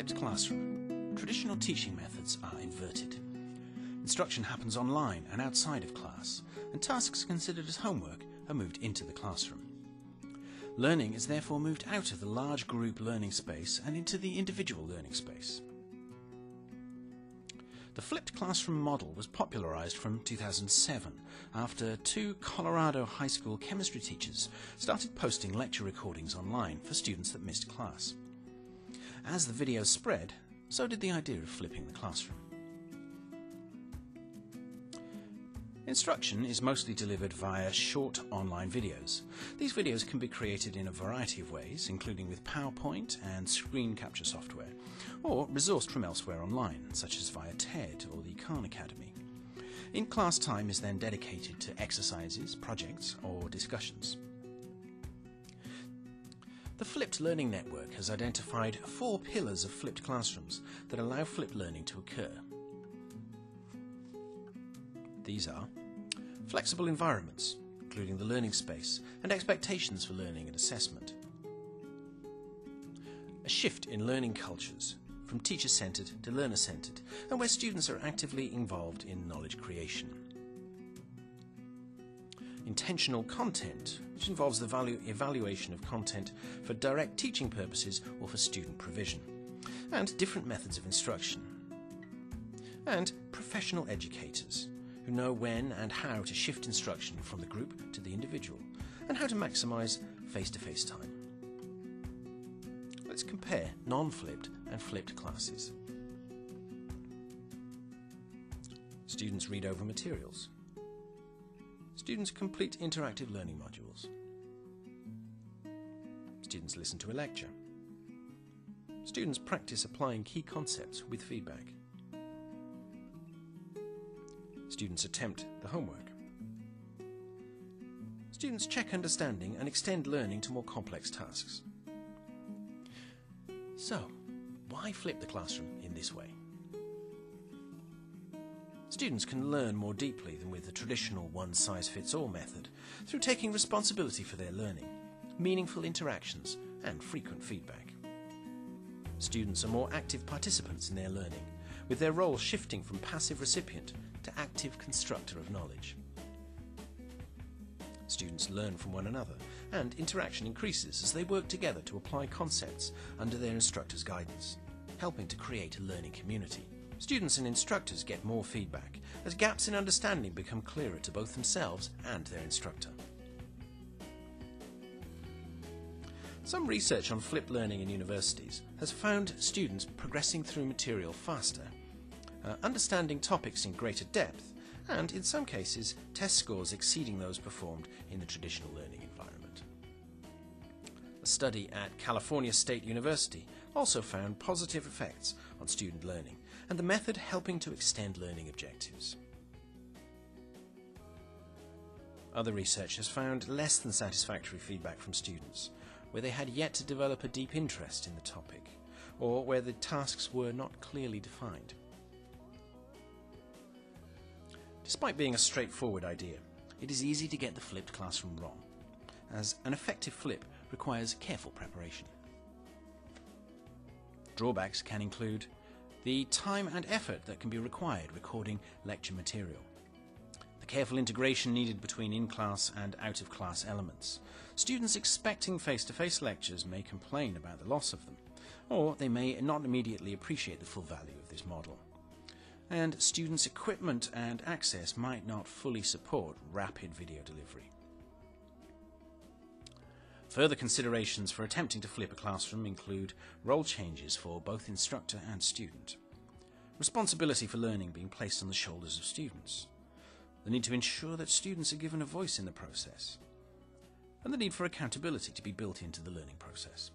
flipped classroom, traditional teaching methods are inverted. Instruction happens online and outside of class, and tasks considered as homework are moved into the classroom. Learning is therefore moved out of the large group learning space and into the individual learning space. The flipped classroom model was popularized from 2007 after two Colorado high school chemistry teachers started posting lecture recordings online for students that missed class. As the videos spread, so did the idea of flipping the classroom. Instruction is mostly delivered via short online videos. These videos can be created in a variety of ways, including with PowerPoint and screen capture software, or resourced from elsewhere online, such as via TED or the Khan Academy. In-class time is then dedicated to exercises, projects, or discussions. The Flipped Learning Network has identified 4 pillars of flipped classrooms that allow flipped learning to occur. These are flexible environments, including the learning space and expectations for learning and assessment. A shift in learning cultures, from teacher-centred to learner-centred, and where students are actively involved in knowledge creation. Intentional content, which involves the evaluation of content for direct teaching purposes or for student provision, and different methods of instruction. And professional educators, who know when and how to shift instruction from the group to the individual, and how to maximise face-to-face time. Let's compare non-flipped and flipped classes. Students read over materials. Students complete interactive learning modules. Students listen to a lecture. Students practice applying key concepts with feedback. Students attempt the homework. Students check understanding and extend learning to more complex tasks. So, why flip the classroom in this way? Students can learn more deeply than with the traditional one-size-fits-all method through taking responsibility for their learning, meaningful interactions, and frequent feedback. Students are more active participants in their learning, with their role shifting from passive recipient to active constructor of knowledge. Students learn from one another, and interaction increases as they work together to apply concepts under their instructor's guidance, helping to create a learning community. Students and instructors get more feedback, as gaps in understanding become clearer to both themselves and their instructor. Some research on flipped learning in universities has found students progressing through material faster, understanding topics in greater depth, and in some cases test scores exceeding those performed in the traditional learning environment. A study at California State University also found positive effects on student learning, and the method helping to extend learning objectives. Other research has found less than satisfactory feedback from students, where they had yet to develop a deep interest in the topic, or where the tasks were not clearly defined. Despite being a straightforward idea, it is easy to get the flipped classroom wrong, as an effective flip requires careful preparation. Drawbacks can include the time and effort that can be required recording lecture material, the careful integration needed between in-class and out-of-class elements. Students expecting face-to-face lectures may complain about the loss of them, or they may not immediately appreciate the full value of this model. And students' equipment and access might not fully support rapid video delivery. Further considerations for attempting to flip a classroom include role changes for both instructor and student, responsibility for learning being placed on the shoulders of students, the need to ensure that students are given a voice in the process, and the need for accountability to be built into the learning process.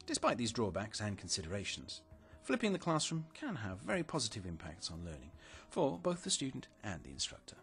Despite these drawbacks and considerations, flipping the classroom can have very positive impacts on learning for both the student and the instructor.